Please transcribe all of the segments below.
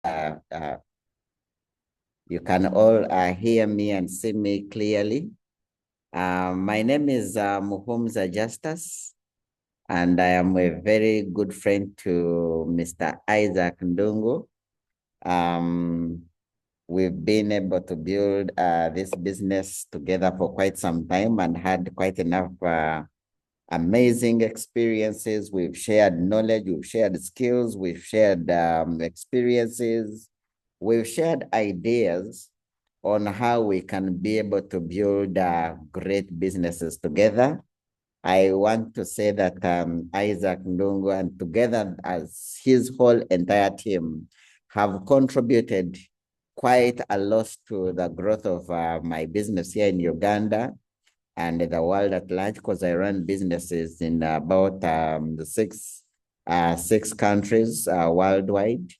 you can all hear me and see me clearly. My name is MUHUMUZA-2RD, and I am a very good friend to Mr. Isaac Ndungu. We've been able to build this business together for quite some time and had quite enough amazing experiences. We've shared knowledge, we've shared skills, we've shared experiences, we've shared ideas on how we can be able to build great businesses together. I want to say that Isaac Ndungu and together as his whole entire team have contributed quite a lot to the growth of my business here in Uganda and the world at large, because I run businesses in about the six countries worldwide.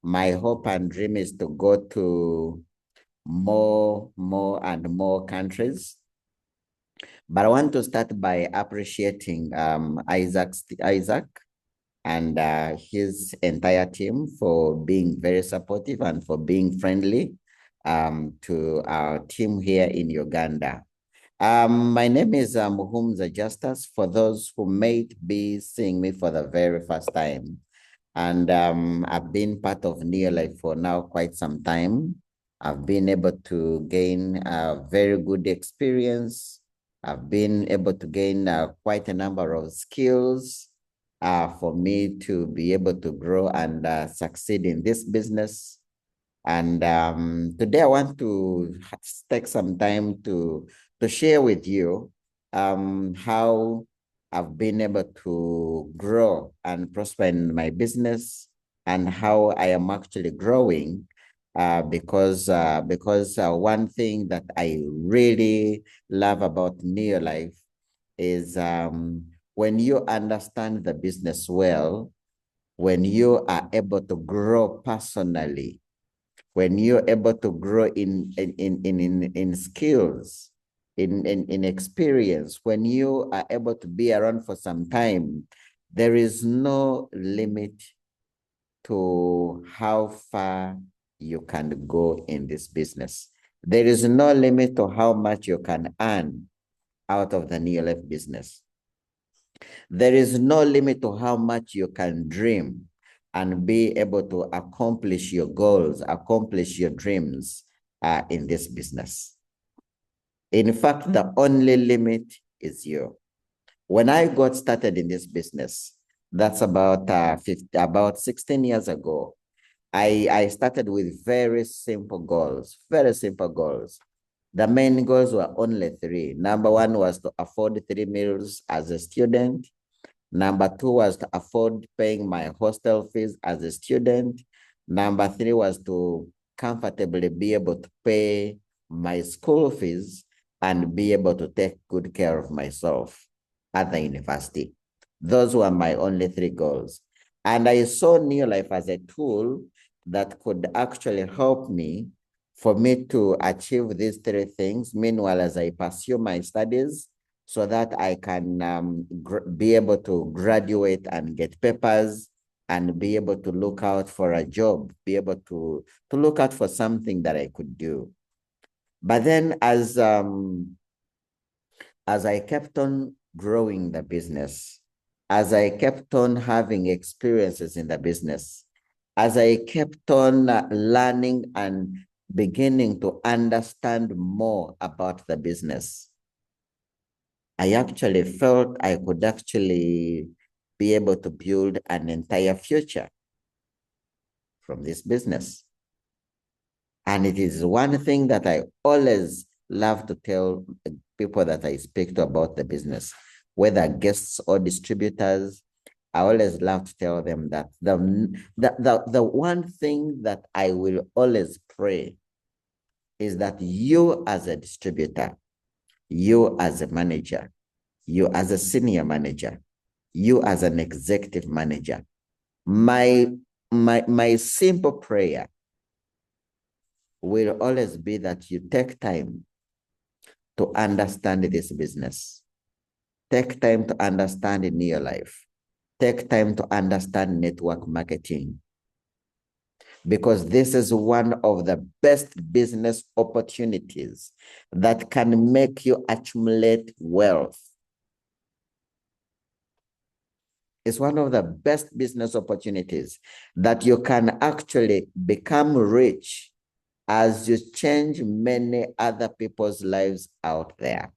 My hope and dream is to go to more and more countries. But I want to start by appreciating Isaac and his entire team for being very supportive and for being friendly to our team here in Uganda. My name is MUHUMUZA-2RD, for those who may be seeing me for the very first time. And I've been part of Neolife for now quite some time. I've been able to gain a very good experience. I've been able to gain quite a number of skills for me to be able to grow and succeed in this business. And today I want to take some time to share with you how I've been able to grow and prosper in my business and how I am actually growing because one thing that I really love about Neolife is when you understand the business well, when you are able to grow personally, when you're able to grow in skills, in experience, when you are able to be around for some time, there is no limit to how far you can go in this business. There is no limit to how much you can earn out of the Neolife business. There is no limit to how much you can dream and be able to accomplish your goals, accomplish your dreams in this business. In fact, the only limit is you. When I got started in this business, that's about 16 years ago, I started with very simple goals, very simple goals. The main goals were only three. Number one was to afford 3 meals as a student. Number two was to afford paying my hostel fees as a student. Number three was to comfortably be able to pay my school fees and be able to take good care of myself at the university. Those were my only three goals. And I saw Neolife as a tool that could actually help me for me to achieve these three things. Meanwhile, as I pursue my studies, so that I can be able to graduate and get papers and be able to look out for a job, be able to look out for something that I could do. But then as I kept on growing the business, as I kept on having experiences in the business, as I kept on learning and beginning to understand more about the business, I actually felt I could actually be able to build an entire future from this business. And it is one thing that I always love to tell people that I speak to about the business, whether guests or distributors. I always love to tell them that the one thing that I will always pray is that you as a distributor, you as a manager, you as a senior manager, you as an executive manager, my simple prayer will always be that you take time to understand this business. Take time to understand in your life. Take time to understand network marketing. because this is one of the best business opportunities that can make you accumulate wealth. It's one of the best business opportunities that you can actually become rich as you change many other people's lives out there.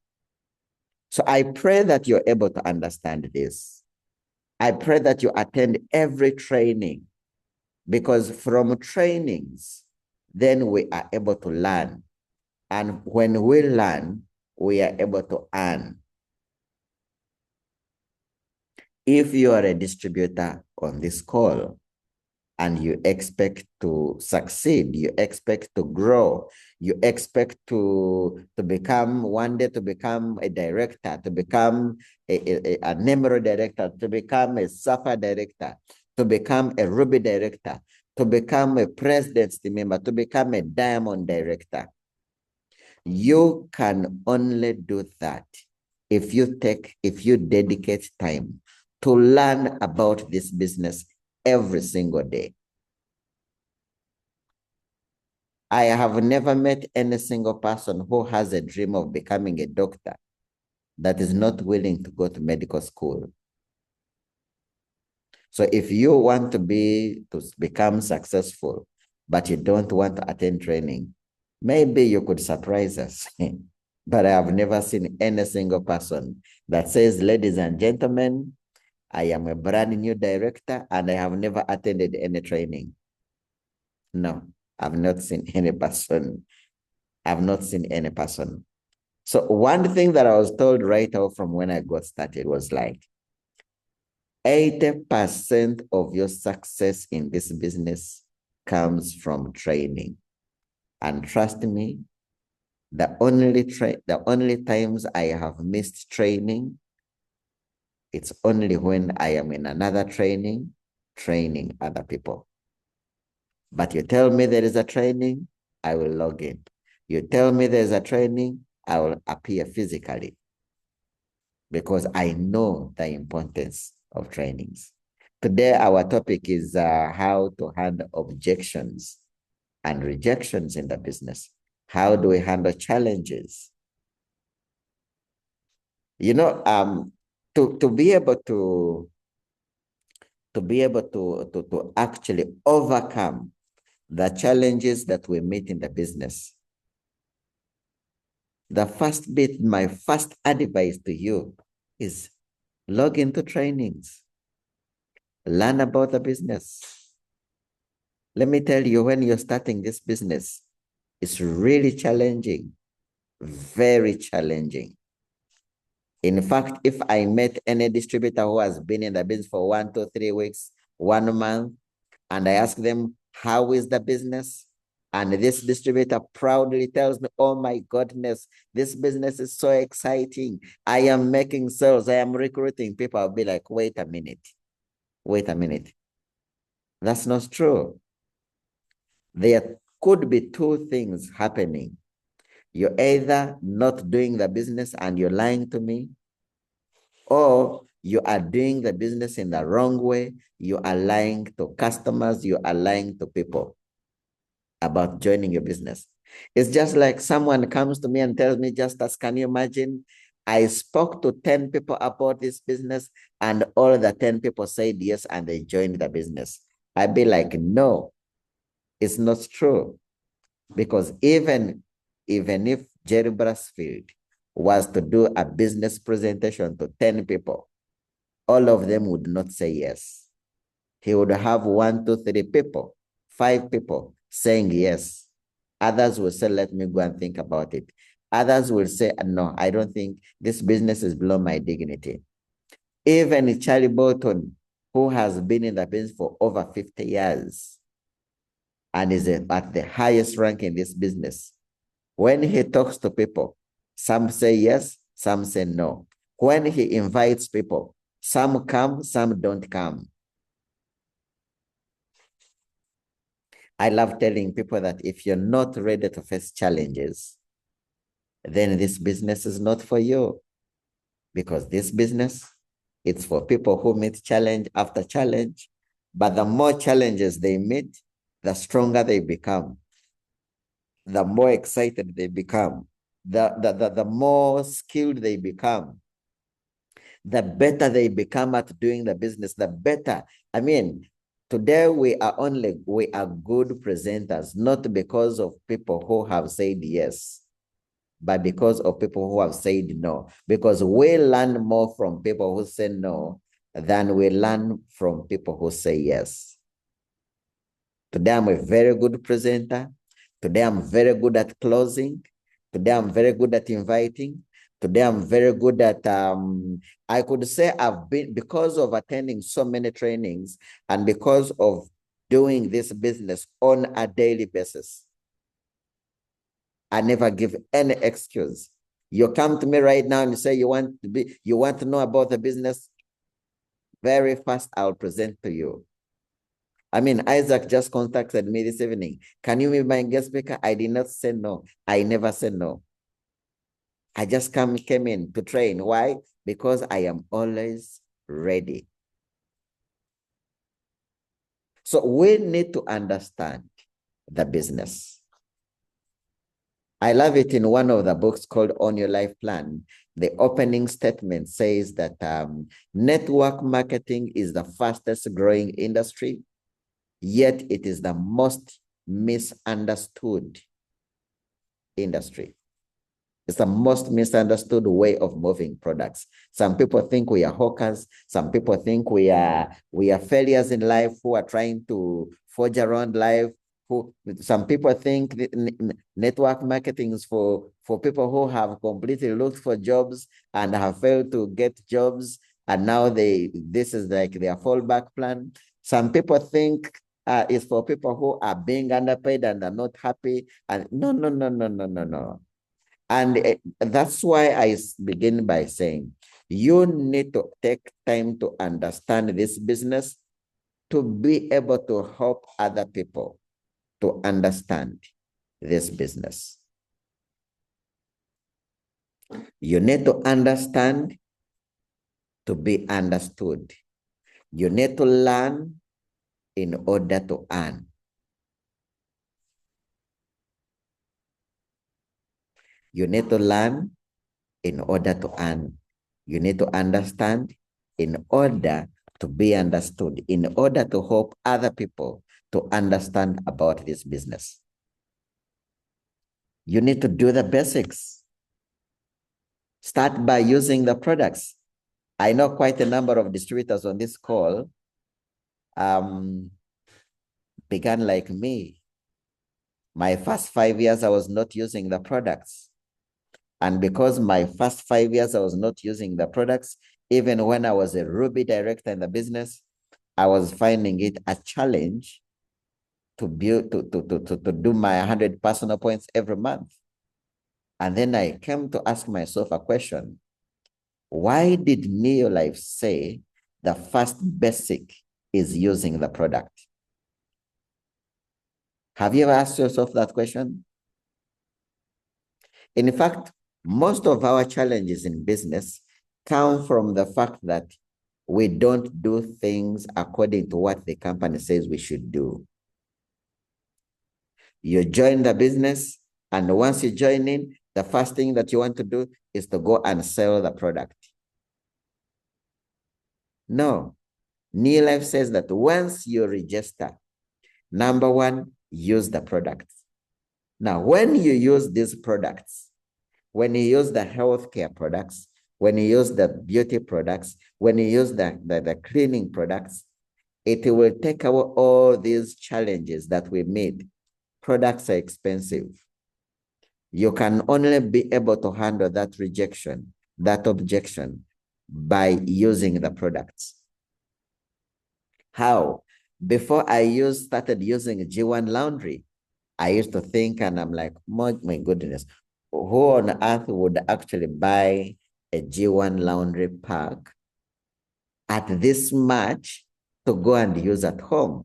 So I pray that you're able to understand this. I pray that you attend every training, because from trainings, then we are able to learn. And when we learn, we are able to earn. If you are a distributor on this call and you expect to succeed, you expect to grow, you expect to become one day, to become a director, to become a Nemero director, to become a SAFA director, to become a Ruby director, to become a presidency member, to become a Diamond director. You can only do that if you dedicate time to learn about this business every single day. I have never met any single person who has a dream of becoming a doctor that is not willing to go to medical school. So if you want to become successful, but you don't want to attend training, maybe you could surprise us. But I have never seen any single person that says, ladies and gentlemen, I am a brand new director and I have never attended any training. No, I've not seen any person. I've not seen any person. So one thing that I was told right off from when I got started was like, 80% of your success in this business comes from training. And trust me, the only times I have missed training, it's only when I am in another training other people. But you tell me there is a training, I will log in. You tell me there's a training, I will appear physically, because I know the importance of trainings. Today, our topic is how to handle objections and rejections in the business. How do we handle challenges? You know, to be able to actually overcome the challenges that we meet in the business, the first bit, my first advice to you is log into trainings, learn about the business. Let me tell you, when you're starting this business, it's really challenging, very challenging. In fact, if I met any distributor who has been in the business for 1 to 3 weeks, 1 month, and I ask them, how is the business? And this distributor proudly tells me, oh my goodness, this business is so exciting. I am making sales. I am recruiting people. I'll be like, wait a minute. Wait a minute. That's not true. There could be 2 things happening. You're either not doing the business and you're lying to me, or you are doing the business in the wrong way. You are lying to customers. You are lying to people about joining your business. It's just like someone comes to me and tells me, Justus, can you imagine? I spoke to 10 people about this business and all the 10 people said yes and they joined the business. I'd be like, no, it's not true. Because even if Jerry Brasfield was to do a business presentation to 10 people, all of them would not say yes. He would have 1, 2, 3 people, 5 people saying yes. Others will say, let me go and think about it. Others will say, no, I don't think this business is below my dignity. Even Charlie Bolton, who has been in the business for over 50 years and is at the highest rank in this business, when he talks to people, some say yes, some say no. When he invites people, some come, some don't come. I love telling people that if you're not ready to face challenges, then this business is not for you. Because this business, it's for people who meet challenge after challenge. But the more challenges they meet, the stronger they become, the more excited they become, the more skilled they become, the better they become at doing the business, the better. I mean, today we are good presenters, not because of people who have said yes, but because of people who have said no. Because we learn more from people who say no than we learn from people who say yes. Today, I'm a very good presenter. Today, I'm very good at closing. Today, I'm very good at inviting. Today, I'm very good at, I could say I've been, because of attending so many trainings and because of doing this business on a daily basis, I never give any excuse. You come to me right now and you say you want to know about the business, very fast I'll present to you. I mean, Isaac just contacted me this evening. Can you be my guest speaker? I did not say no. I never said no. I just came in to train. Why? Because I am always ready. So we need to understand the business. I love it in one of the books called On Your Life Plan. The opening statement says that network marketing is the fastest growing industry, yet it is the most misunderstood industry. It's the most misunderstood way of moving products. Some people think we are hawkers. Some people think we are failures in life who are trying to forge around life. Some people think network marketing is for people who have completely looked for jobs and have failed to get jobs, and now this is like their fallback plan. Some people think it's for people who are being underpaid and are not happy. And no. And that's why I begin by saying, you need to take time to understand this business to be able to help other people to understand this business. You need to understand to be understood. You need to learn in order to earn. You need to learn in order to earn. You need to understand in order to be understood, in order to help other people to understand about this business. You need to do the basics. Start by using the products. I know quite a number of distributors on this call began like me. My first 5 years, I was not using the products. And because my first 5 years, I was not using the products, even when I was a Ruby director in the business, I was finding it a challenge to do my 100 personal points every month. And then I came to ask myself a question. Why did Neolife say the first basic is using the product? Have you ever asked yourself that question? In fact, most of our challenges in business come from the fact that we don't do things according to what the company says we should do. You join the business, and once you join in, the first thing that you want to do is to go and sell the product. No. New Life says that once you register, number one, use the products. Now, when you use these products, when you use the healthcare products, when you use the beauty products, when you use the cleaning products, it will take away all these challenges that we made. Products are expensive. You can only be able to handle that rejection, that objection, by using the products. How? Before I started using G1 Laundry, I used to think, and I'm like, my goodness, who on earth would actually buy a G1 Laundry pack at this much to go and use at home?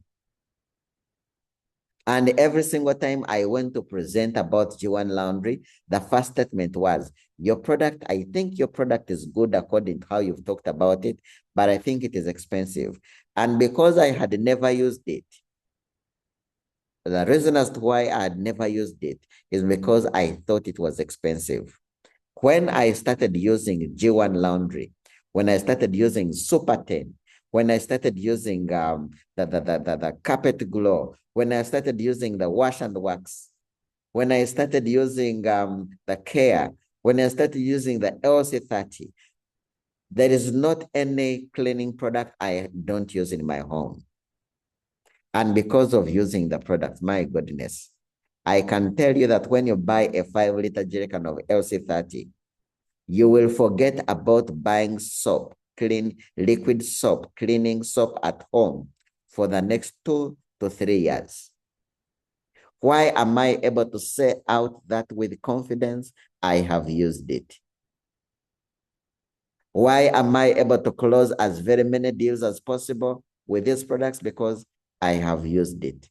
And every single time I went to present about G1 Laundry, the first statement was, your product, I think your product is good according to how you've talked about it, but I think it is expensive. And because I had never used it, The reason as to why I had never used it is because I thought it was expensive. When I started using G1 Laundry, when I started using Super 10, when I started using the Carpet Glow, when I started using the Wash and Wax, when I started using the Care, when I started using the LC30, there is not any cleaning product I don't use in my home. And because of using the product, my goodness, I can tell you that when you buy a 5-liter jerrycan of LC30, you will forget about buying soap, liquid soap, cleaning soap at home for the next 2 to 3 years. Why am I able to say out that with confidence? I have used it. Why am I able to close as very many deals as possible with these products? Because I have used it.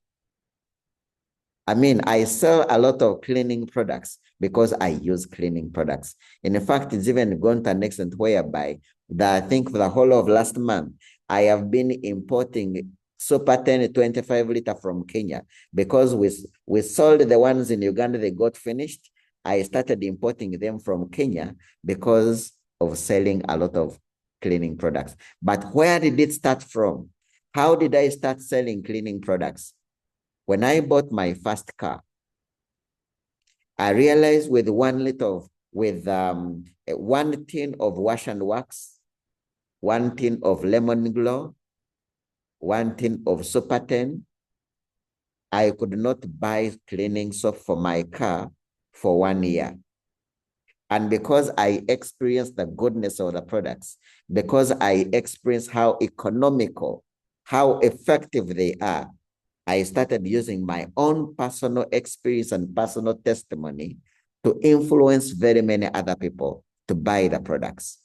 I mean, I sell a lot of cleaning products because I use cleaning products. In fact, it's even gone to an extent whereby I think for the whole of last month, I have been importing Super 10 25-liter from Kenya because we sold the ones in Uganda, they got finished. I started importing them from Kenya because of selling a lot of cleaning products. But where did it start from? How did I start selling cleaning products? When I bought my first car, I realized with 1 tin of Wash and Wax, 1 tin of Lemon Glow, 1 tin of Super 10, I could not buy cleaning soap for my car for 1 year. And because I experienced the goodness of the products, because I experienced how economical, how effective they are, I started using my own personal experience and personal testimony to influence very many other people to buy the products.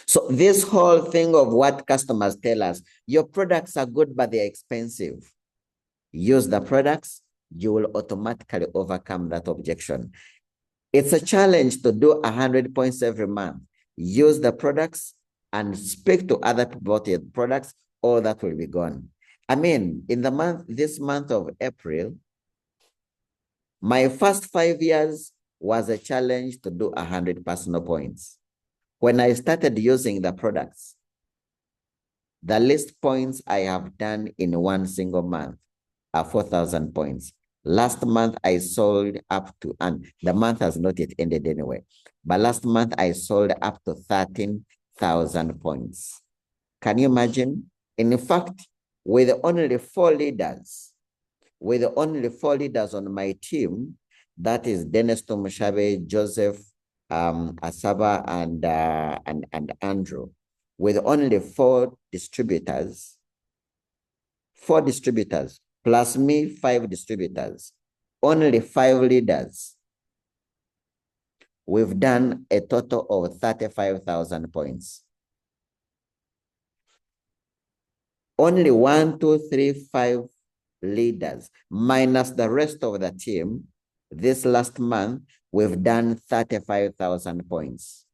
So this whole thing of what customers tell us, your products are good, but they're expensive. Use the products, you will automatically overcome that objection. It's a challenge to do 100 points every month. Use the products and speak to other people about your products, all that will be gone. I mean, in this month of April, my first 5 years was a challenge to do 100 personal points. When I started using the products, the least points I have done in one single month are 4,000 points. Last month, I sold up to, and the month has not yet ended anyway, but last month I sold up to 13,000 points. Can you imagine? In fact, with only 4 leaders, on my team, that is Dennis Tomushabe, Joseph, Asaba, and Andrew, with only 4 distributors, plus me, 5 distributors, only 5 leaders, we've done a total of 35,000 points. Only 1, 2, 3, 5 leaders, minus the rest of the team, this last month, we've done 35,000 points.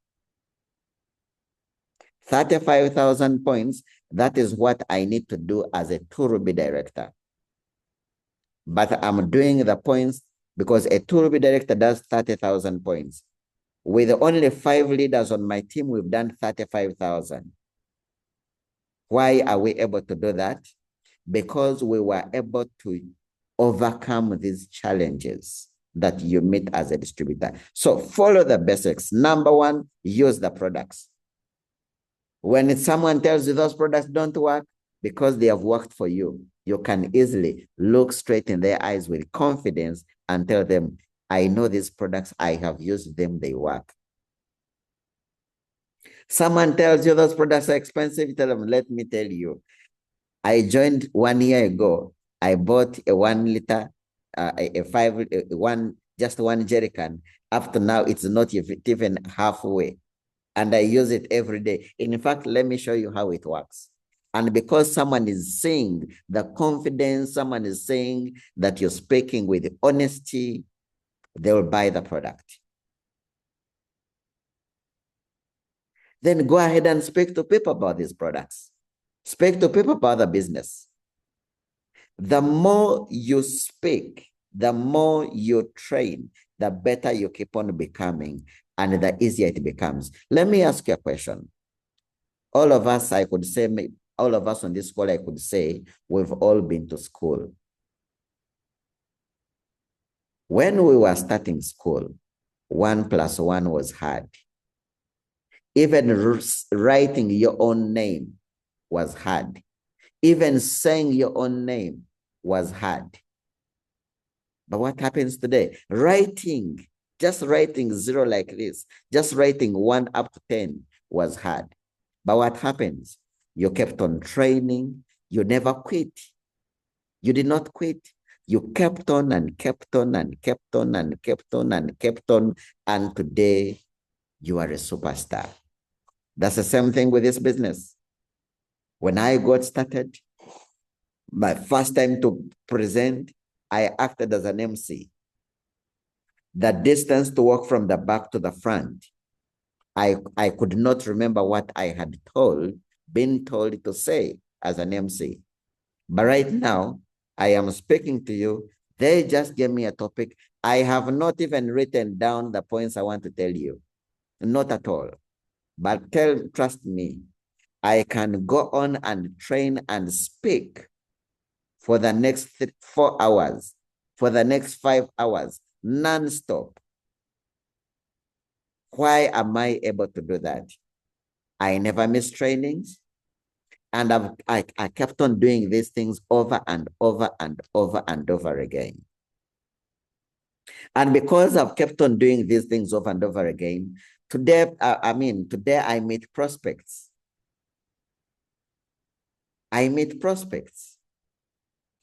35,000 points, that is what I need to do as a 2RD director. But I'm doing the points because a 2RD director does 30,000 points. With only 5 leaders on my team, we've done 35,000. Why are we able to do that? Because we were able to overcome these challenges that you meet as a distributor. So follow the basics. Number 1, use the products. When someone tells you those products don't work, because they have worked for you, you can easily look straight in their eyes with confidence and tell them, I know these products, I have used them, they work. Someone tells you those products are expensive, tell them, let me tell you, I joined 1 year ago. I bought a 1 liter, just one jerrycan. Up to now, it's not even halfway. And I use it every day. In fact, let me show you how it works. And because someone is saying the confidence, someone is saying that you're speaking with honesty, they will buy the product. Then go ahead and speak to people about these products. Speak to people about the business. The more you speak, the more you train, the better you keep on becoming, and the easier it becomes. Let me ask you a question. All of us, I could say, all of us on this call, I could say, we've all been to school. When we were starting school, 1+1 was hard. Even writing your own name was hard. Even saying your own name was hard. But what happens today? Writing, just writing 0 like this, just writing 1 up to 10 was hard. But what happens? You kept on training. You never quit. You did not quit. You kept on and kept on and kept on and kept on and kept on. And today you are a superstar. That's the same thing with this business. When I got started, my first time to present, I acted as an MC. The distance to walk from the back to the front, I could not remember what I had been told to say as an MC. But right now, I am speaking to you. They just gave me a topic. I have not even written down the points I want to tell you. Not at all. But trust me, I can go on and train and speak for the next 4 hours, for the next 5 hours, non-stop. Why am I able to do that? I never miss trainings. And I kept on doing these things over and over and over and over again. And because I've kept on doing these things over and over again, today I meet prospects. I meet prospects.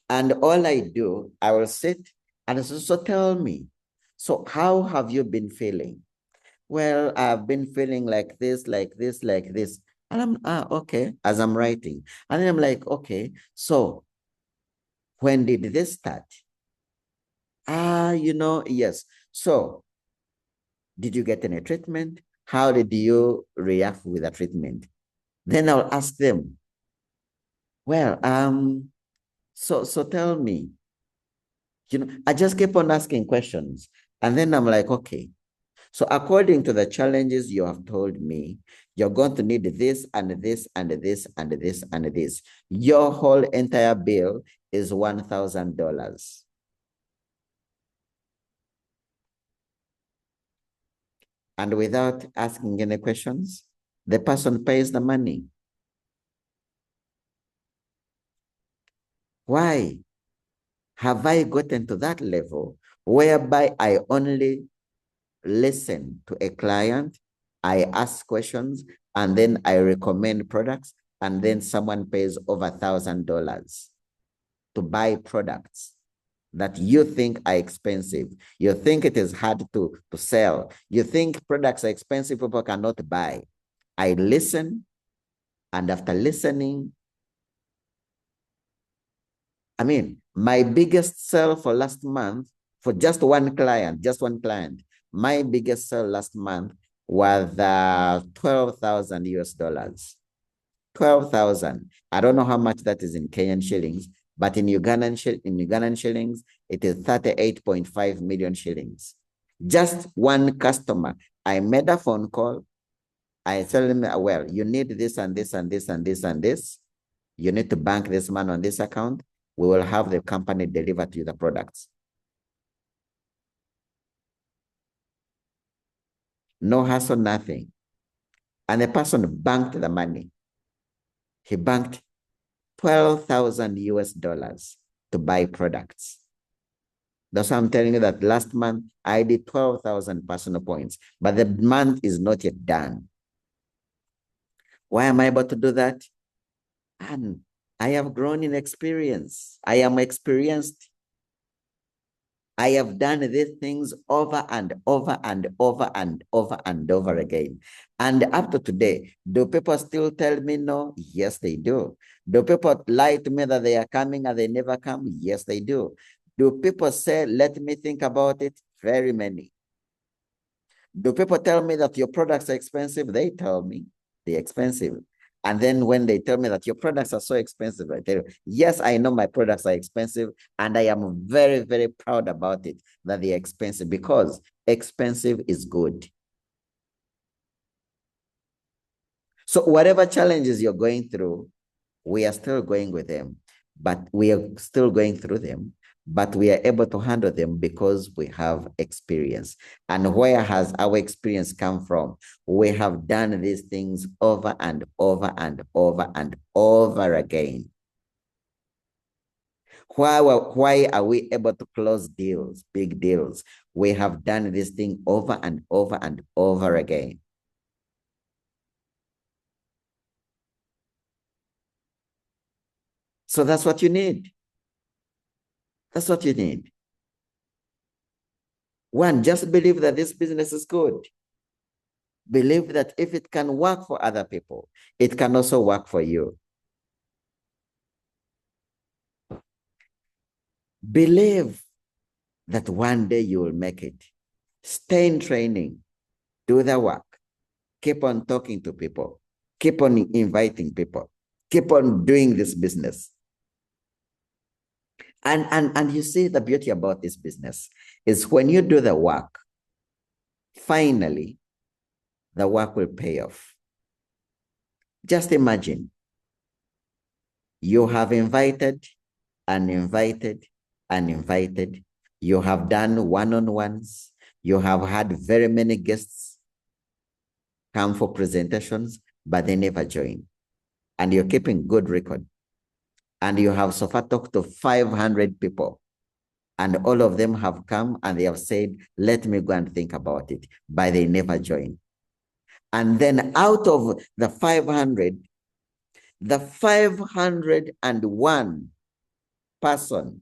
And all I do, I will sit and so tell me, so how have you been feeling? Well, I've been feeling like this, like this, like this. And I'm, okay, as I'm writing. And then I'm like, okay, so when did this start? Yes. So did you get any treatment? How did you react with the treatment? Then I'll ask them, well, so tell me, I just keep on asking questions. And then I'm like, okay, so according to the challenges you have told me, you're going to need this and this and this and this and this. Your whole entire bill is $1,000. And without asking any questions, the person pays the money. Why have I gotten to that level whereby I only listen to a client, I ask questions, and then I recommend products, and then someone pays over $1,000 to buy products that you think are expensive. You think it is hard to sell. You think products are expensive, people cannot buy. I listen, and after listening, my biggest sale for last month, for just one client, my biggest sale last month was 12,000 US dollars. 12,000. I don't know how much that is in Kenyan shillings, but in Ugandan shillings, it is 38.5 million shillings. Just one customer. I made a phone call. I tell them, well, you need this and this and this and this and this. You need to bank this money on this account. We will have the company deliver to you the products. No hassle, nothing. And the person banked the money. He banked 12,000 US dollars to buy products. That's why I'm telling you that last month I did 12,000 personal points, but the month is not yet done. Why am I able to do that? And I have grown in experience. I am experienced. I have done these things over and over and over and over and over again. And up to today, do people still tell me no? Yes, they do. Do people lie to me that they are coming and they never come? Yes, they do. Do people say, let me think about it? Very many. Do people tell me that your products are expensive? They tell me they're expensive. And then when they tell me that your products are so expensive, I tell you, yes, I know my products are expensive, and I am very, very proud about it, that they're expensive, because expensive is good. So whatever challenges you're going through, we are still going with them, but we are still going through them, but we are able to handle them because we have experience. And where has our experience come from? We have done these things over and over and over and over again. Why are we able to close deals, big deals? We have done this thing over and over and over again. So that's what you need. That's what you need. One, just believe that this business is good. Believe that if it can work for other people, it can also work for you. Believe that one day you will make it. Stay in training, do the work, keep on talking to people, keep on inviting people, keep on doing this business. And you see, the beauty about this business is when you do the work, finally, the work will pay off. Just imagine, you have invited and invited and invited. You have done one-on-ones. You have had very many guests come for presentations, but they never join. And you're keeping good record. And you have so far talked to 500 people. And all of them have come and they have said, let me go and think about it, but they never join. And then out of the 500, the 501 person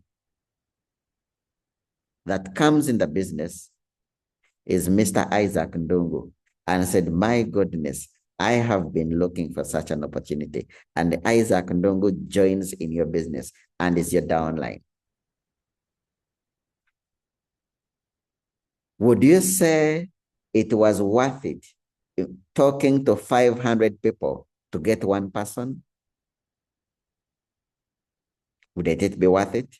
that comes in the business is Mr. Isaac Ndungu, and said, my goodness, I have been looking for such an opportunity. And Isaac Ndungu joins in your business and is your downline. Would you say it was worth it talking to 500 people to get one person? Would it be worth it?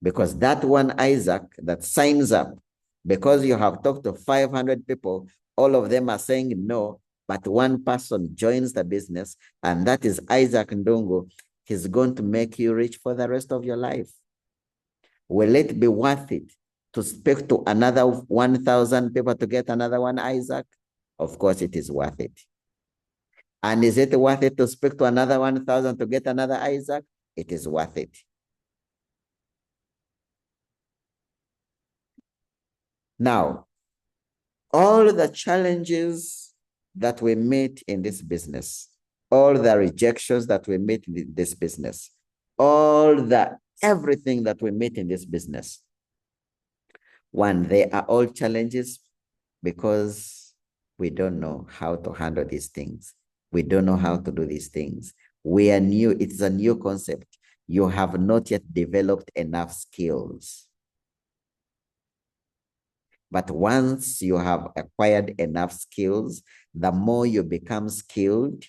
Because that one Isaac that signs up, because you have talked to 500 people, all of them are saying no, but one person joins the business, and that is Isaac Ndungu. He's going to make you rich for the rest of your life. Will it be worth it to speak to another 1,000 people to get another one Isaac? Of course, it is worth it. And is it worth it to speak to another 1,000 to get another Isaac? It is worth it. Now, all the challenges that we meet in this business, all the rejections that we meet in this business, everything that we meet in this business, one, they are all challenges because we don't know how to handle these things. We don't know how to do these things. We are new. It's a new concept. You have not yet developed enough skills. But once you have acquired enough skills, the more you become skilled,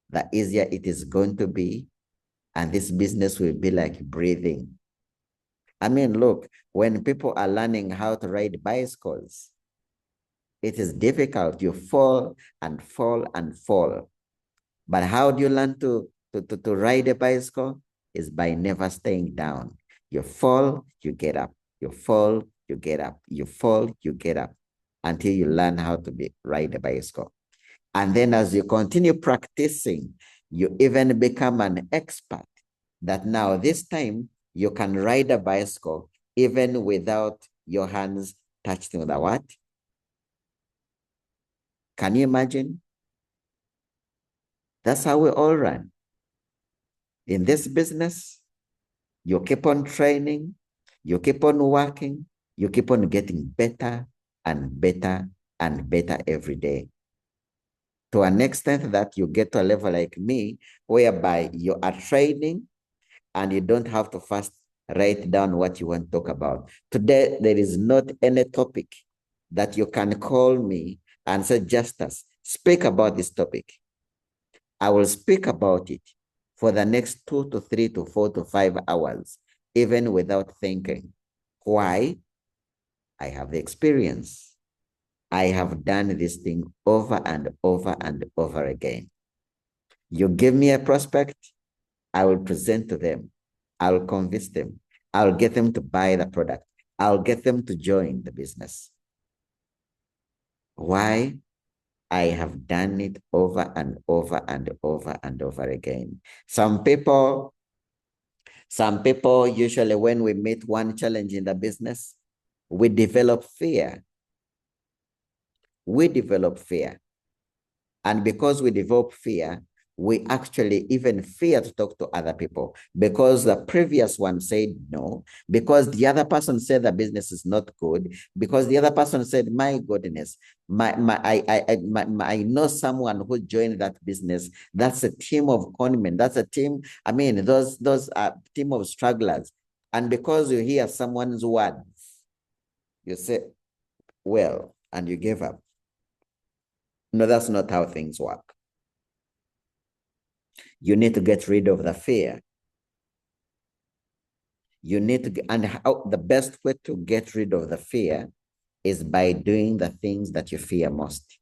the easier it is going to be. And this business will be like breathing. I mean, look, when people are learning how to ride bicycles, it is difficult. You fall and fall and fall. But how do you learn to ride a bicycle? Is by never staying down. You fall, you get up. You fall, you get up. You fall, you get up until you learn how to ride a bicycle. And then as you continue practicing, you even become an expert that now this time you can ride a bicycle even without your hands touching the what? Can you imagine? That's how we all run. In this business, you keep on training, you keep on working, you keep on getting better and better and better every day. To an extent that you get to a level like me, whereby you are training and you don't have to first write down what you want to talk about. Today, there is not any topic that you can call me and say, Justus, speak about this topic. I will speak about it for the next 2 to 3 to 4 to 5 hours, even without thinking. Why? I have the experience. I have done this thing over and over and over again. You give me a prospect, I will present to them. I'll convince them. I'll get them to buy the product. I'll get them to join the business. Why? I have done it over and over and over and over again. Some people usually when we meet one challenge in the business, we develop fear. We develop fear. And because we develop fear, we actually even fear to talk to other people because the previous one said no, because the other person said the business is not good, because the other person said, my goodness, I know someone who joined that business. That's a team of conmen. That's a team. I mean, those are team of strugglers. And because you hear someone's words, you say, well, and you give up. No, that's not how things work. You need to get rid of the fear. You need to, and how the best way to get rid of the fear is by doing the things that you fear most.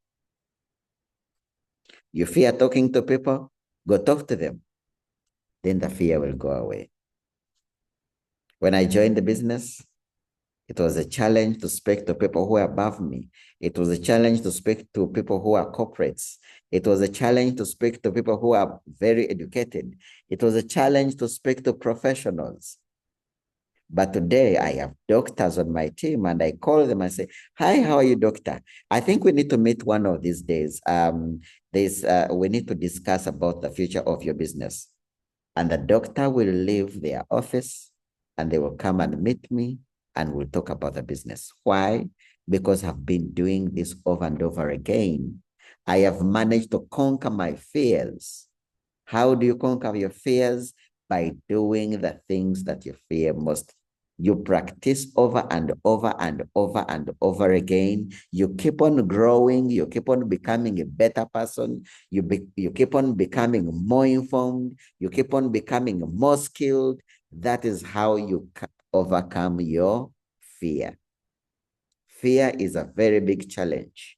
You fear talking to people, go talk to them. Then the fear will go away. When I joined the business, it was a challenge to speak to people who are above me. It was a challenge to speak to people who are corporates. It was a challenge to speak to people who are very educated. It was a challenge to speak to professionals. But today I have doctors on my team and I call them and say, hi, how are you, doctor? I think we need to meet one of these days. We need to discuss about the future of your business. And the doctor will leave their office and they will come and meet me and we'll talk about the business. Why? Because I've been doing this over and over again. I have managed to conquer my fears. How do you conquer your fears? By doing the things that you fear most. You practice over and over and over and over again. You keep on growing. You keep on becoming a better person. You keep on becoming more informed. You keep on becoming more skilled. That is how you overcome your fear. Fear is a very big challenge.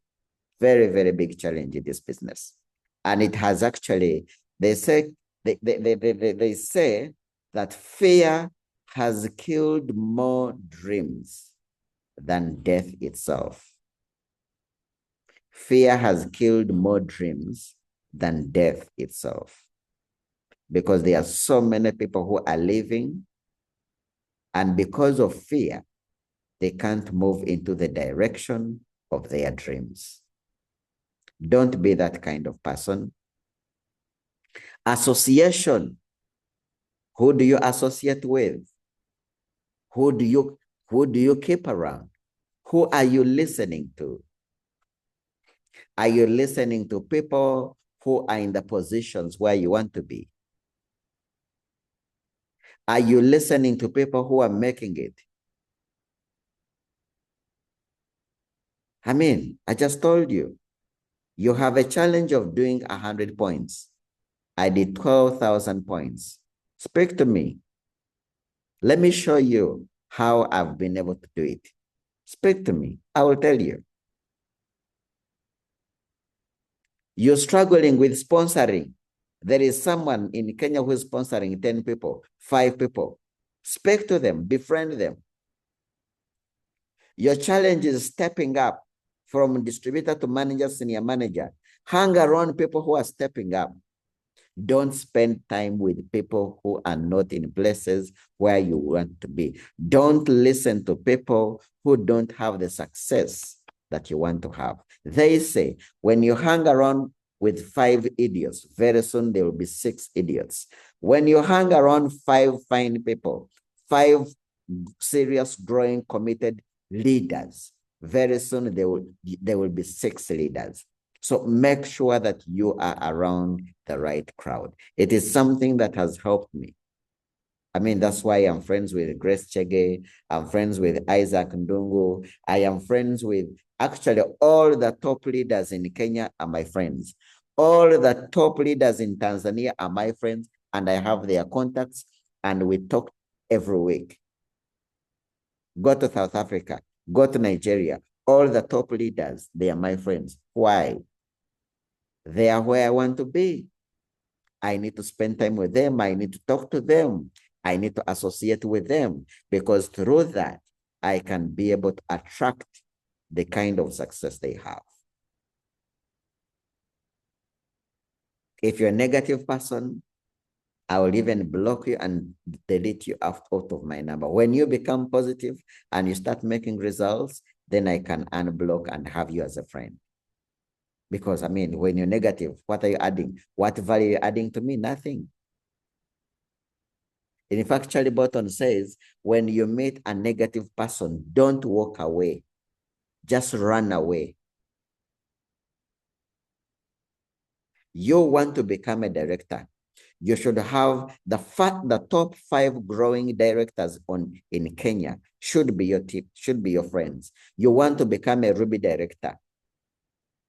Very, very big challenge in this business. And it has actually, they say that fear has killed more dreams than death itself. Fear has killed more dreams than death itself. Because there are so many people who are living, and because of fear, they can't move into the direction of their dreams. Don't be that kind of person. Association. Who do you associate with? Who do you keep around? Who are you listening to? Are you listening to people who are in the positions where you want to be? Are you listening to people who are making it? I mean, I just told you, you have a challenge of doing 100 points. I did 12,000 points. Speak to me. Let me show you how I've been able to do it. Speak to me. I will tell you. You're struggling with sponsoring. There is someone in Kenya who is sponsoring 10 people, 5 people. Speak to them, befriend them. Your challenge is stepping up from distributor to manager, senior manager. Hang around people who are stepping up. Don't spend time with people who are not in places where you want to be. Don't listen to people who don't have the success that you want to have. They say, when you hang around with 5 idiots, very soon there will be 6 idiots. When you hang around 5 fine people, 5 serious, growing, committed leaders, very soon there will be 6 leaders. So make sure that you are around the right crowd. It is something that has helped me. I mean, that's why I'm friends with Grace Chege. I'm friends with Isaac Ndungu. I am friends with actually all the top leaders in Kenya are my friends. All the top leaders in Tanzania are my friends, and I have their contacts, and we talk every week. Go to South Africa, go to Nigeria. All the top leaders, they are my friends. Why? They are where I want to be. I need to spend time with them. I need to talk to them. I need to associate with them, because through that, I can be able to attract the kind of success they have. If you're a negative person, I will even block you and delete you out of my number. When you become positive and you start making results, then I can unblock and have you as a friend. Because I mean, when you're negative, what are you adding? What value are you adding to me? Nothing. In fact, Charlie Burton says, when you meet a negative person, don't walk away. Just run away. You want to become a director. You should have the top 5 growing directors in Kenya should be your tip, should be your friends. You want to become a Ruby director.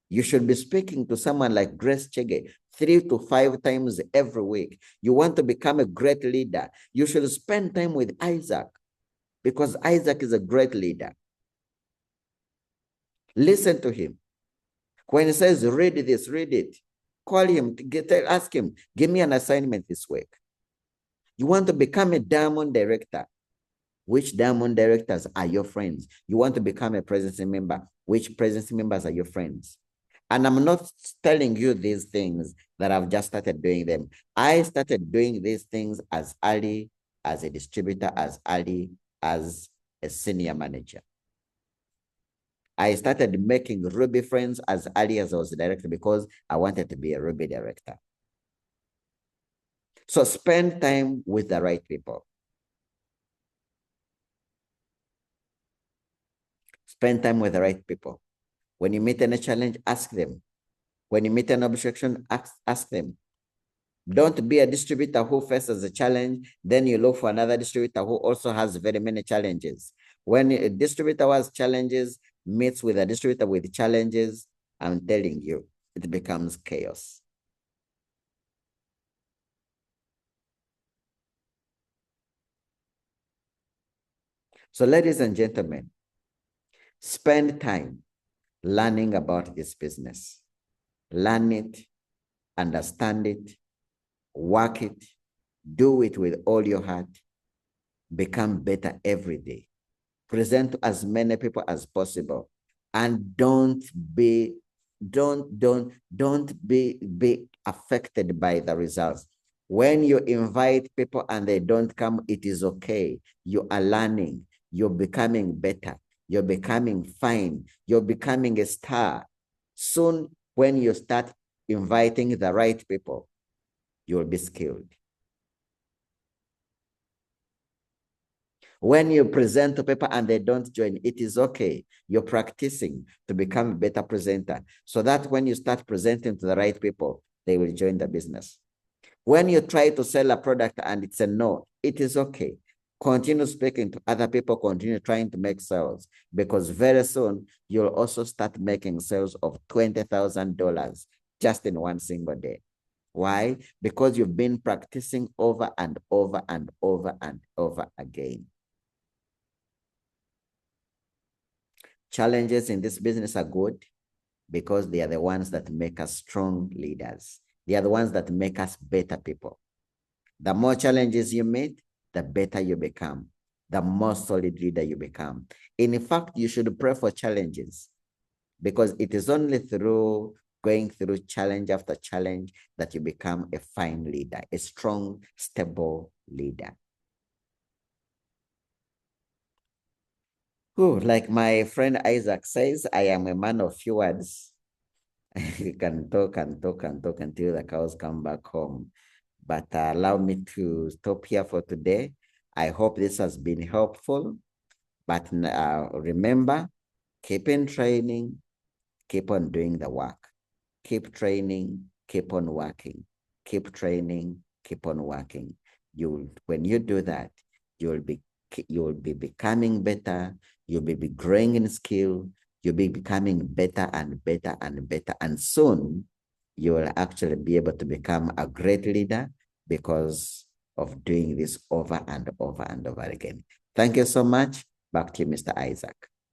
You should be speaking to someone like Grace Chege 3 to 5 times every week. You want to become a great leader. You should spend time with Isaac, because Isaac is a great leader. Listen to him. When he says, read this, read it. Call him, ask him, give me an assignment this week. You want to become a diamond director. Which diamond directors are your friends? You want to become a presidency member. Which presidency members are your friends? And I'm not telling you these things that I've just started doing them. I started doing these things as early as a distributor, as early as a senior manager. I started making Ruby friends as early as I was a director, because I wanted to be a Ruby director. So spend time with the right people. Spend time with the right people. When you meet any challenge, ask them. When you meet an objection, ask them. Don't be a distributor who faces a challenge, then you look for another distributor who also has very many challenges. When a distributor has challenges, meets with a distributor with challenges, I'm telling you, it becomes chaos. So ladies and gentlemen, spend time learning about this business. Learn it, understand it, work it, do it with all your heart, become better every day. Present to as many people as possible, and don't be affected by the results. When you invite people and they don't come, it is okay. You are learning, you're becoming better, you're becoming fine, you're becoming a star. Soon, when you start inviting the right people, you'll be skilled. When you present to people and they don't join, it is okay. You're practicing to become a better presenter, so that when you start presenting to the right people, they will join the business. When you try to sell a product and it's a no, it is okay. Continue speaking to other people, continue trying to make sales, because very soon you'll also start making sales of $20,000 just in one single day. Why? Because you've been practicing over and over and over and over again. Challenges in this business are good because they are the ones that make us strong leaders. They are the ones that make us better people. The more challenges you meet, the better you become, the more solid leader you become. In fact, you should pray for challenges, because it is only through going through challenge after challenge that you become a fine leader, a strong, stable leader. Ooh, like my friend Isaac says, I am a man of few words. You can talk and talk and talk until the cows come back home. But allow me to stop here for today. I hope this has been helpful. But remember, keep in training, keep on doing the work. Keep training, keep on working. Keep training, keep on working. When you do that, you'll be becoming better. You'll be growing in skill. You'll be becoming better and better and better. And soon, you will actually be able to become a great leader because of doing this over and over and over again. Thank you so much. Back to you, Mr. Isaac.